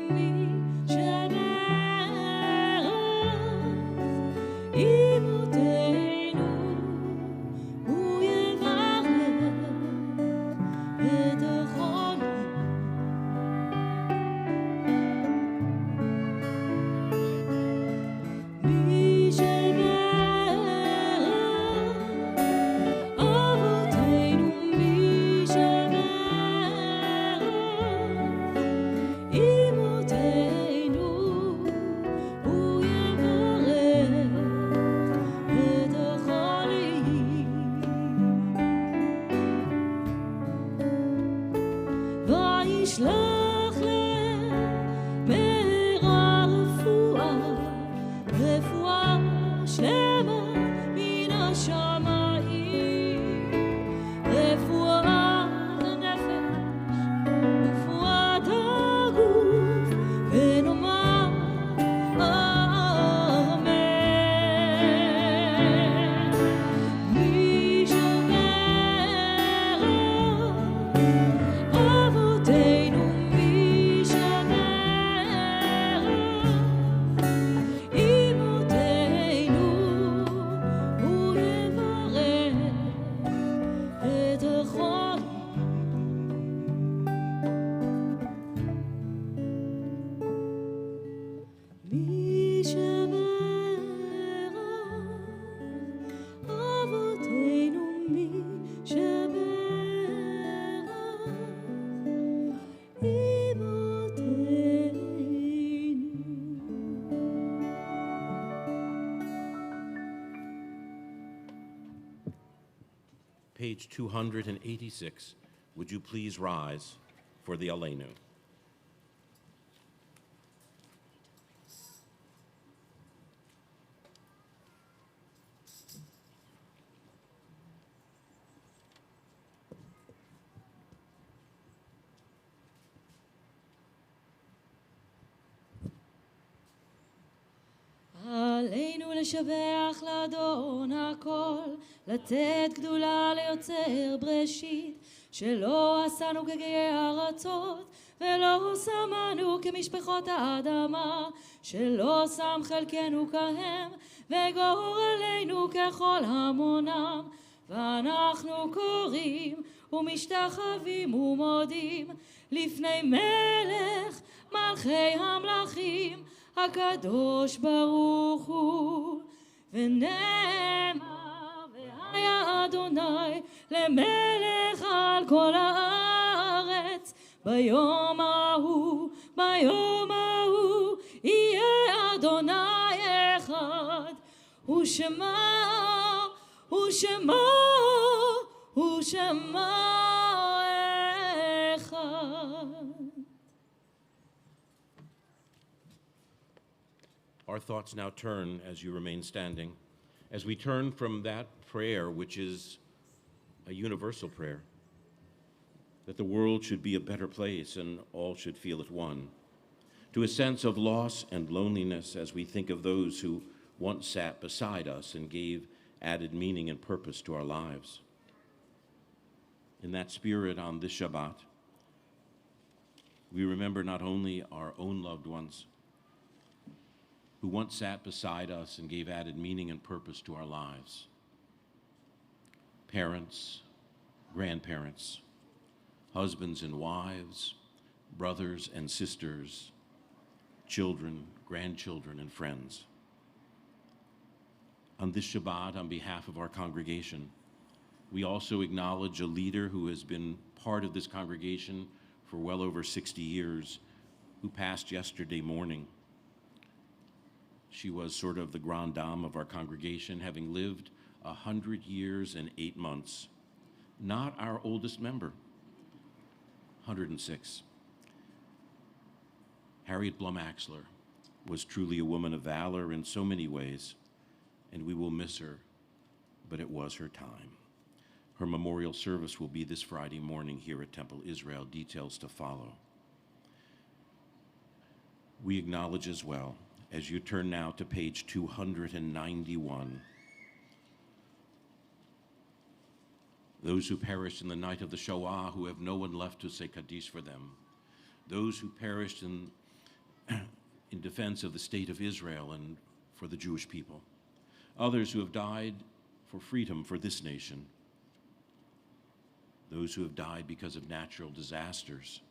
השמיים, רפואת הנפש, רפואת הגוף, ונאמר אמן. מי שומר אבותינו, מי שומר אמותינו, הוא יברך את החולים. מי שומר אבותינו, מי שומר אמותינו. Page 286. Would you please rise for the Aleinu? עלינו לשבח לאדון הכל, לתת גדולה ליוצר בראשית, שלא עשנו כגיא ארצות, ולא שמנו כמשפחות האדמה, שלא שם חלקנו כהם, וגורלנו ככל המונם. ואנחנו קוראים ומשתחווים ומודים לפני מלך מלכי המלכים, הקדוש ברוך הוא. ונאמר והיה אדוני למלך על כל הארץ, ביום ההוא יהיה אדוני אחד, ושמו אחד. Our thoughts now turn, as you remain standing, as we turn from that prayer, which is a universal prayer, that the world should be a better place and all should feel at one, to a sense of loss and loneliness as we think of those who once sat beside us and gave added meaning and purpose to our lives. In that spirit, on this Shabbat, we remember not only our own loved ones, who once sat beside us and gave added meaning and purpose to our lives. Parents, grandparents, husbands and wives, brothers and sisters, children, grandchildren, and friends. On this Shabbat, on behalf of our congregation, we also acknowledge a leader who has been part of this congregation for well over 60 years, who passed yesterday morning. She was sort of the grande dame of our congregation, having lived 100 years and 8 months. Not our oldest member, 106. Harriet Blum Axler was truly a woman of valor in so many ways, and we will miss her, but it was her time. Her memorial service will be this Friday morning here at Temple Israel, details to follow. We acknowledge as well, as you turn now to page 291, those who perished in the night of the Shoah, who have no one left to say Kaddish for them, those who perished in defense of the state of Israel and for the Jewish people, others who have died for freedom for this nation, those who have died because of natural disasters,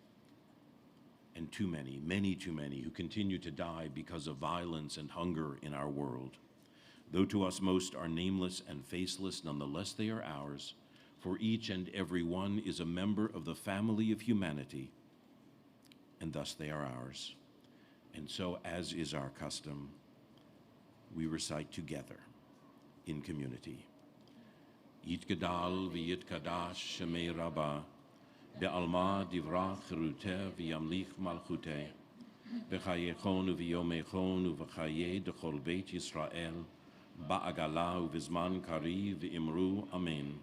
and too many, many too many, who continue to die because of violence and hunger in our world. Though to us most are nameless and faceless, nonetheless they are ours, for each and every one is a member of the family of humanity, and thus they are ours. And so, as is our custom, we recite together in community. Yitgadal v'yitkadash shemei Rabbah, be'alma divrach cheruteh v'yamlich malchuteh, b'chayechon u'v'yomechon u'v'chayeh dechol beit Yisrael, ba'agala uvizman kari v'imru amen.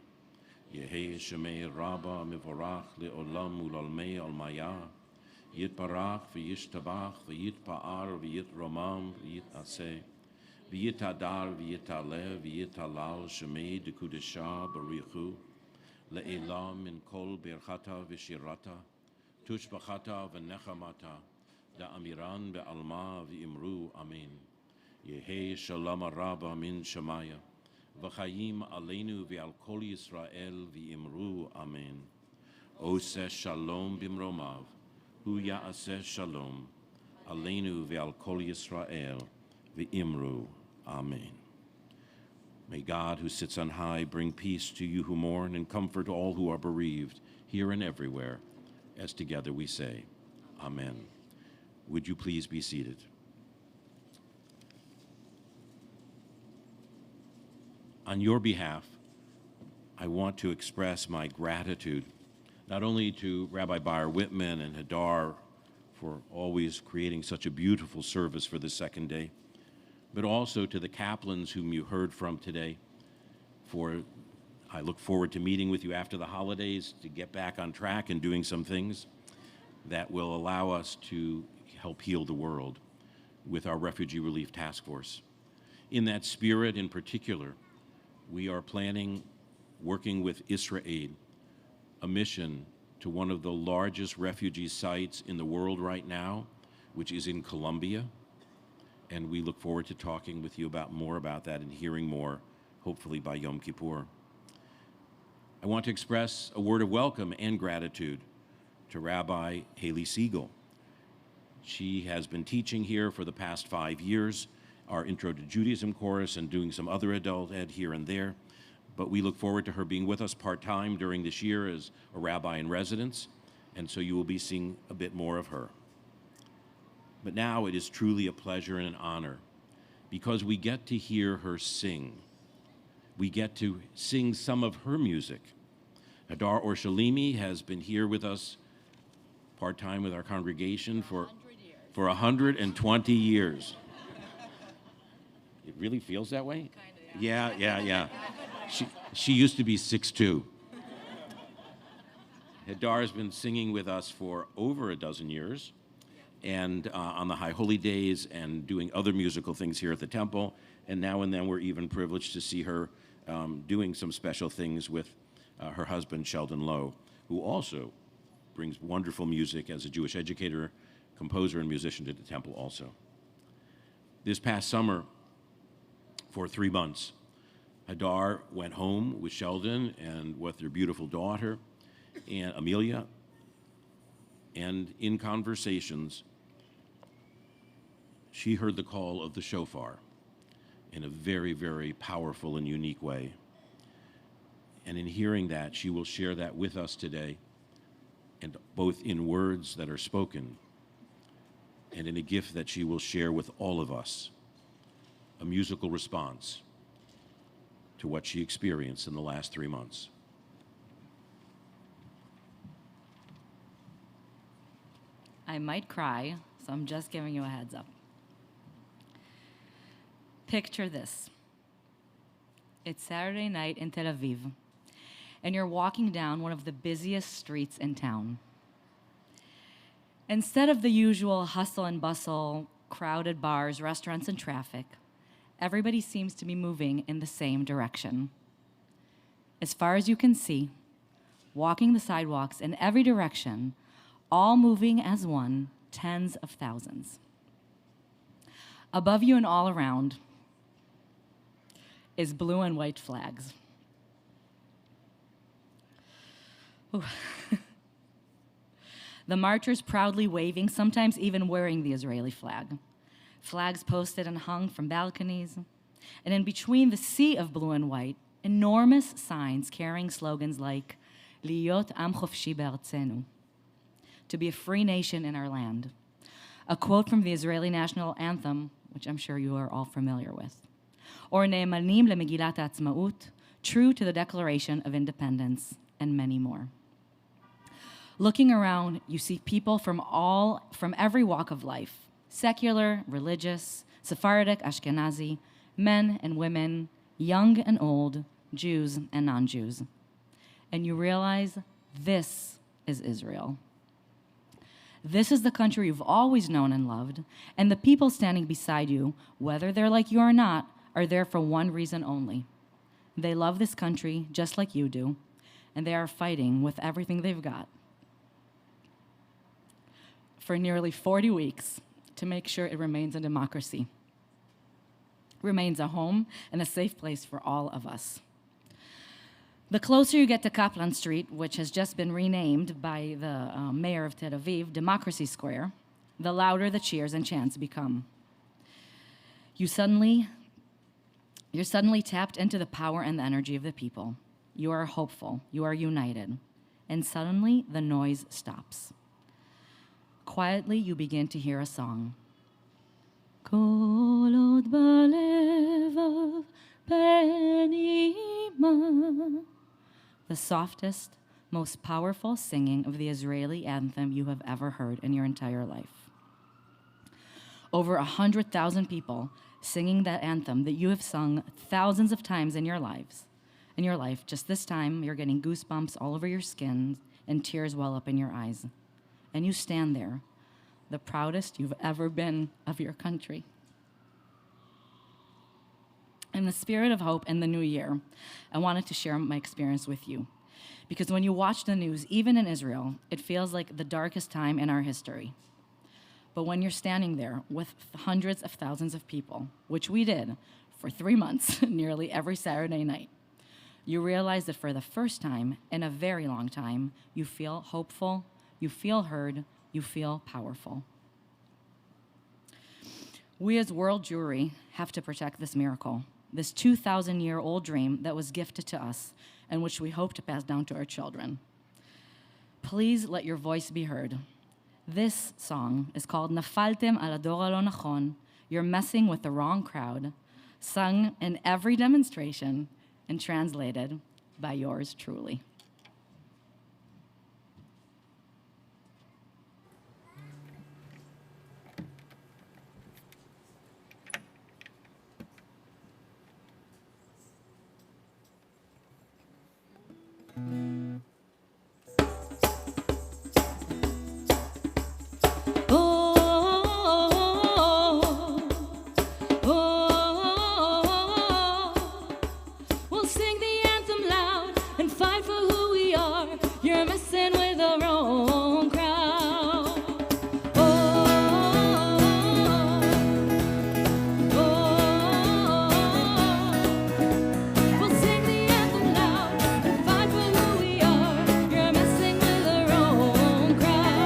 Yehi shemei rabba mivorach le'olam ulalmei almaya. Yitbarach v'yishtabach v'yitpa'ar v'yitromam v'yitaseh. V'yitadar v'yitaleh v'yitalal shemei dekudesha barichu. Le'elam min kol birchata v'shirata. Tushbachata v'nechamata. Da'amiran be'alma v'imru amen. Yehi shalom araba min shemaya. V'chayim aleinu v'al kol Yisrael v'imru amen. Oseh shalom bimromav. Hu ya'aseh shalom. Aleinu v'al kol Yisrael v'imru amen. May God, who sits on high, bring peace to you who mourn and comfort all who are bereaved, here and everywhere, as together we say, Amen. Would you please be seated? On your behalf, I want to express my gratitude, not only to Rabbi Bayer Whitman and Hadar for always creating such a beautiful service for the second day, but also to the Kaplans whom you heard from today. I look forward to meeting with you after the holidays to get back on track and doing some things that will allow us to help heal the world with our Refugee Relief Task Force. In that spirit in particular, we are planning, working with IsraAid, a mission to one of the largest refugee sites in the world right now, which is in Colombia. And we look forward to talking with you more about that and hearing more, hopefully by Yom Kippur. I want to express a word of welcome and gratitude to Rabbi Haley Siegel. She has been teaching here for the past 5 years, our Intro to Judaism course, and doing some other adult ed here and there. But we look forward to her being with us part-time during this year as a rabbi in residence, and so you will be seeing a bit more of her. But now it is truly a pleasure and an honor because we get to hear her sing. We get to sing some of her music. Hadar Orshalimi has been here with us part-time with our congregation for 120 years. It really feels that way? Kinda, yeah. Yeah. She used to be 6'2". Hadar has been singing with us for over a dozen years, and on the High Holy Days and doing other musical things here at the temple. And now and then we're even privileged to see her doing some special things with her husband, Sheldon Lowe, who also brings wonderful music as a Jewish educator, composer, and musician to the temple also. This past summer, for 3 months, Hadar went home with Sheldon and with their beautiful daughter, and Amelia, and in conversations, she heard the call of the shofar in a very, very powerful and unique way. And in hearing that, she will share that with us today, and both in words that are spoken and in a gift that she will share with all of us, a musical response to what she experienced in the last 3 months. I might cry, so I'm just giving you a heads up. Picture this. It's Saturday night in Tel Aviv, and you're walking down one of the busiest streets in town. Instead of the usual hustle and bustle, crowded bars, restaurants, and traffic, everybody seems to be moving in the same direction. As far as you can see, walking the sidewalks in every direction, all moving as one, tens of thousands. Above you and all around is blue and white flags. The marchers proudly waving, sometimes even wearing the Israeli flag. Flags posted and hung from balconies. And in between the sea of blue and white, enormous signs carrying slogans like, Liyot am chofshi be'artzenu, to be a free nation in our land. A quote from the Israeli national anthem, which I'm sure you are all familiar with. Or Ne'emanim leMegillat Ha'atzmaut, true to the Declaration of Independence, and many more. Looking around, you see people from every walk of life, secular, religious, Sephardic, Ashkenazi, men and women, young and old, Jews and non-Jews. And you realize this is Israel. This is the country you've always known and loved, and the people standing beside you, whether they're like you or not, are there for one reason only. They love this country just like you do, and they are fighting with everything they've got for nearly 40 weeks to make sure it remains a democracy, remains a home and a safe place for all of us. The closer you get to Kaplan Street, which has just been renamed by the mayor of Tel Aviv, Democracy Square, the louder the cheers and chants become. You're suddenly tapped into the power and the energy of the people. You are hopeful, you are united, and suddenly the noise stops. Quietly, you begin to hear a song. Kol od balevav benima. The softest, most powerful singing of the Israeli anthem you have ever heard in your entire life. Over 100,000 people singing that anthem that you have sung thousands of times in your life. Just this time, you're getting goosebumps all over your skin and tears well up in your eyes. And you stand there, the proudest you've ever been of your country. In the spirit of hope in the new year, I wanted to share my experience with you. Because when you watch the news, even in Israel, it feels like the darkest time in our history. But when you're standing there with hundreds of thousands of people, which we did for 3 months, nearly every Saturday night, you realize that for the first time in a very long time, you feel hopeful, you feel heard, you feel powerful. We as world Jewry have to protect this miracle, this 2,000-year-old dream that was gifted to us and which we hope to pass down to our children. Please let your voice be heard. This song is called Nafaltem al Ador Halo Nachon, You're Messing with the Wrong Crowd, sung in every demonstration and translated by yours truly. We'll sing the anthem loud and fight for who we are. You're messing with the wrong crowd. We'll sing the anthem loud and fight for who we are. You're messing with the wrong crowd.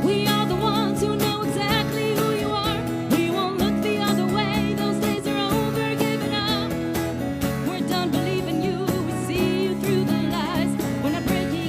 We are the ones who know exactly who you are. We won't look the other way. Those days are over, giving up. We're done believing you. We see you through the lies. We're not breaking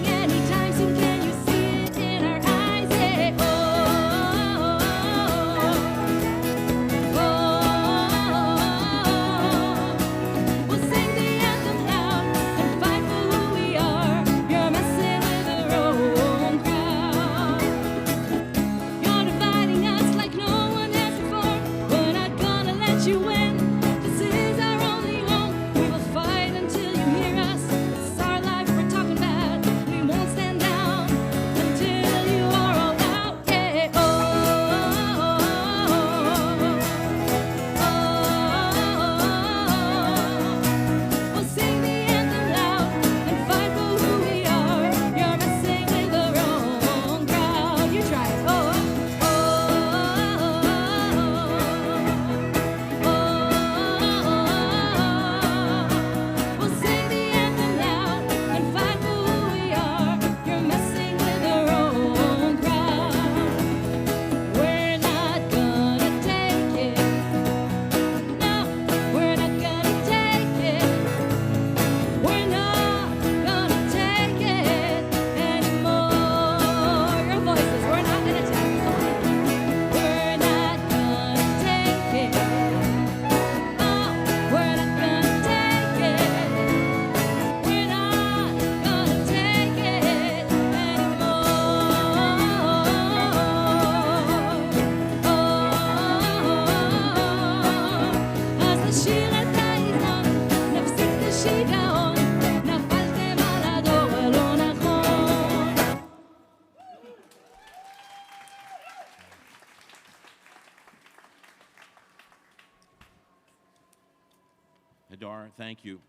Hadar, thank you.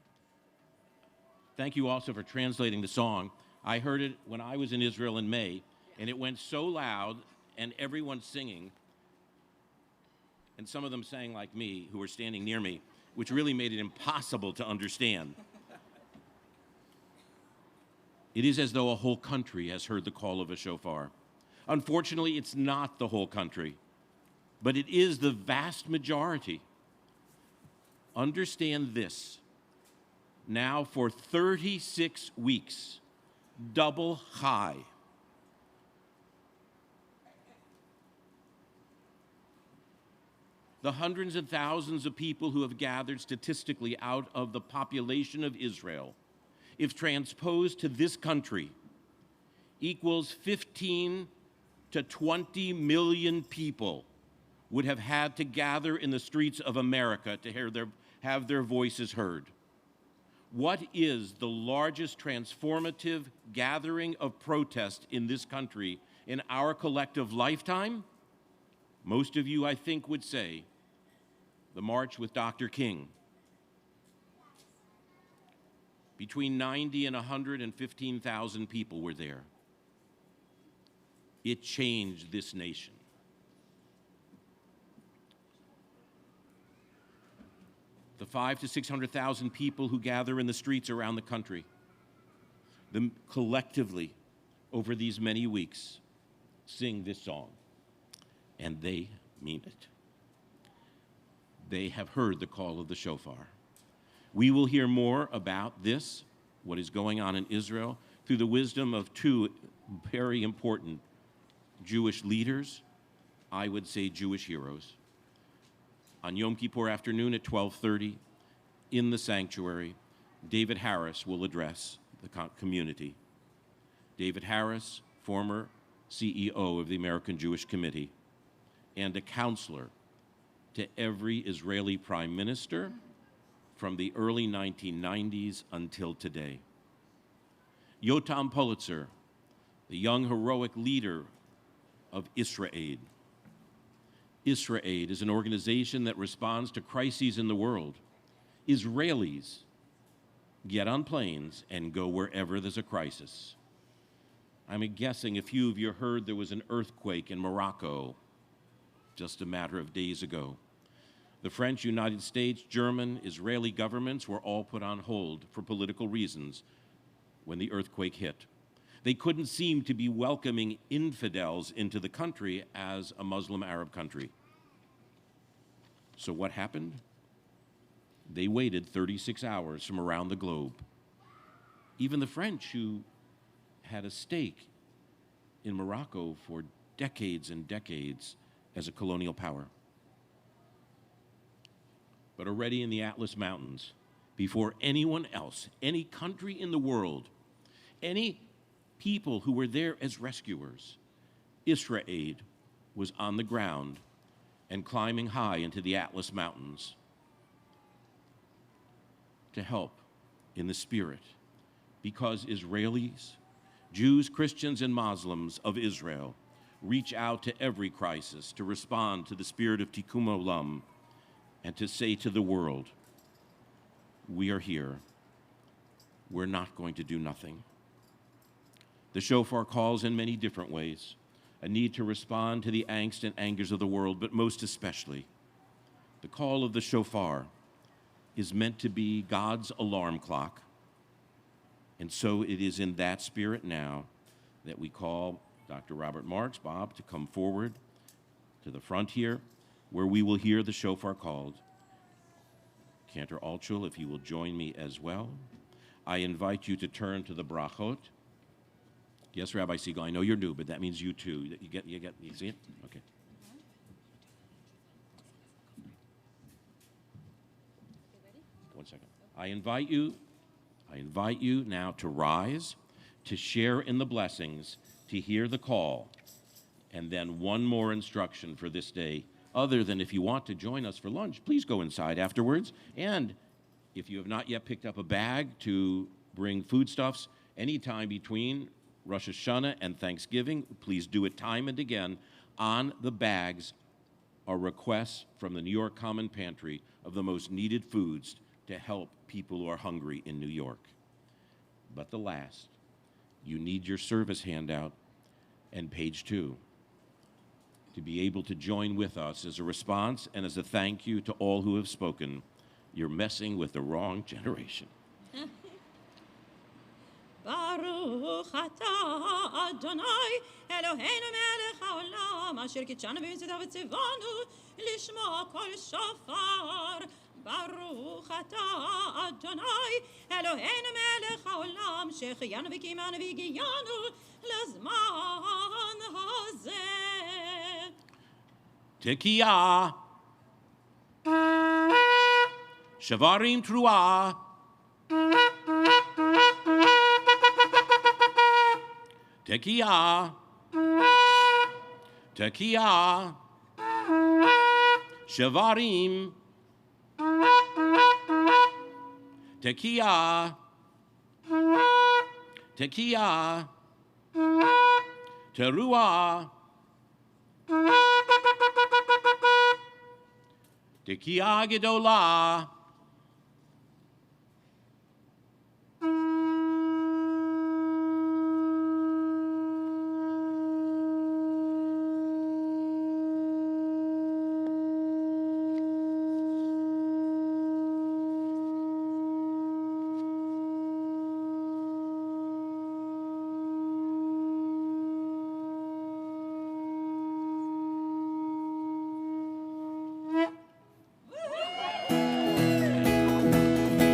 Thank you also for translating the song. I heard it when I was in Israel in May, and it went so loud, and everyone singing, and some of them sang like me, who were standing near me, which really made it impossible to understand. It is as though a whole country has heard the call of a shofar. Unfortunately, it's not the whole country, but it is the vast majority. Understand this. Now for 36 weeks, double high, the hundreds of thousands of people who have gathered statistically out of the population of Israel, if transposed to this country, equals 15 to 20 million people would have had to gather in the streets of America to have their voices heard. What is the largest transformative gathering of protest in this country in our collective lifetime? Most of you, I think, would say the March with Dr. King. Between 90 and 115,000 people were there. It changed this nation. The 500,000 to 600,000 people who gather in the streets around the country, collectively, over these many weeks, sing this song, and they mean it. They have heard the call of the shofar. We will hear more about this, what is going on in Israel, through the wisdom of two very important Jewish leaders, I would say Jewish heroes. On Yom Kippur afternoon at 12:30, in the sanctuary, David Harris will address the community. David Harris, former CEO of the American Jewish Committee, and a counselor to every Israeli prime minister from the early 1990s until today. Yotam Pulitzer, the young heroic leader of IsraAid. IsraAid is an organization that responds to crises in the world. Israelis get on planes and go wherever there's a crisis. I'm guessing a few of you heard there was an earthquake in Morocco just a matter of days ago. The French, United States, German, Israeli governments were all put on hold for political reasons when the earthquake hit. They couldn't seem to be welcoming infidels into the country as a Muslim Arab country. So what happened? They waited 36 hours from around the globe. Even the French, who had a stake in Morocco for decades and decades as a colonial power. But already in the Atlas Mountains, before anyone else, any country in the world, any people who were there as rescuers, IsraAid was on the ground and climbing high into the Atlas Mountains to help in the spirit, because Israelis, Jews, Christians, and Muslims of Israel reach out to every crisis to respond to the spirit of Tikkun Olam and to say to the world, we are here. We're not going to do nothing. The shofar calls in many different ways, a need to respond to the angst and angers of the world, but most especially, the call of the shofar is meant to be God's alarm clock. And so it is in that spirit now that we call Dr. Robert Marks, Bob, to come forward to the front here, where we will hear the shofar called. Cantor Altschul, if you will join me as well. I invite you to turn to the brachot. Yes, Rabbi Siegel, I know you're new, but that means you too. You see it? Okay. One second. I invite you now to rise, to share in the blessings, to hear the call, and then one more instruction for this day, other than if you want to join us for lunch, please go inside afterwards. And if you have not yet picked up a bag to bring foodstuffs, anytime between Rosh Hashanah and Thanksgiving, please do it time and again. On the bags are requests from the New York Common Pantry of the most needed foods to help people who are hungry in New York. But the last, you need your service handout and page 2 to be able to join with us as a response and as a thank you to all who have spoken. You're messing with the wrong generation. Baruch atah Adonai Eloheinu melech haolam asher kitshanu b'mitzvotav v'tzivanu lishmo kol shofar. Baruch atah Adonai Eloheinu melech haolam shechiyanu v'kimanu v'giyanu lezman hazeh. Tekiah. Shavarim truah. Tekiah. Tekiah. Shavarim. Tekiah. Tekiah. Teruah. Tekiah gedolah.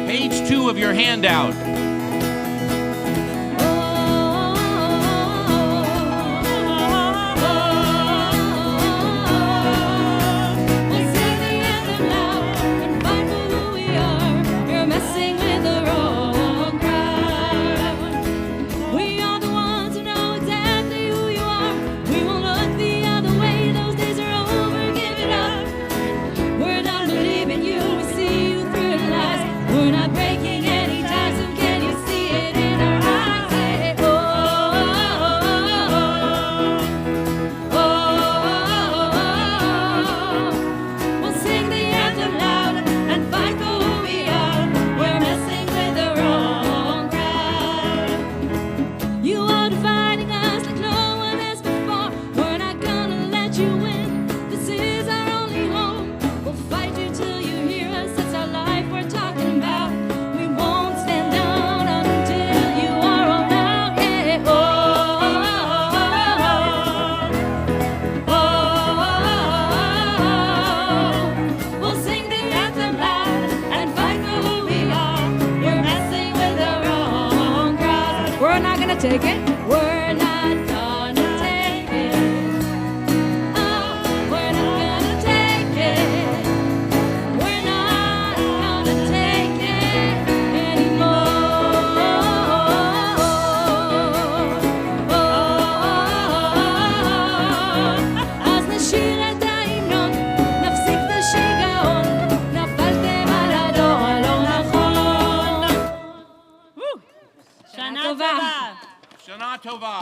Page 2 of your handout. We're not breaking any ties, and can you see it in our eyes? Hey, oh, oh, oh, oh. We'll sing the anthem loud and fight for who we are. We're messing with the wrong crowd. You are dividing us like no one has before. We're not gonna let you win. This is our only home. We'll fight you till you hear us. It's our life we're talking about. We won't stand down until you are all out. Yeah. Oh, oh, oh, oh. We'll sing the anthem loud and fight for who we are. We're messing with the wrong crowd. We're not gonna take it. We're not gonna take it. Oh, we're not gonna take it. We're not gonna take it anymore. אז נשיר את ההמנון, נפסיק את השיגעון, נפלתם על הדור הלא נכון. Shana Tova. Shana Tova.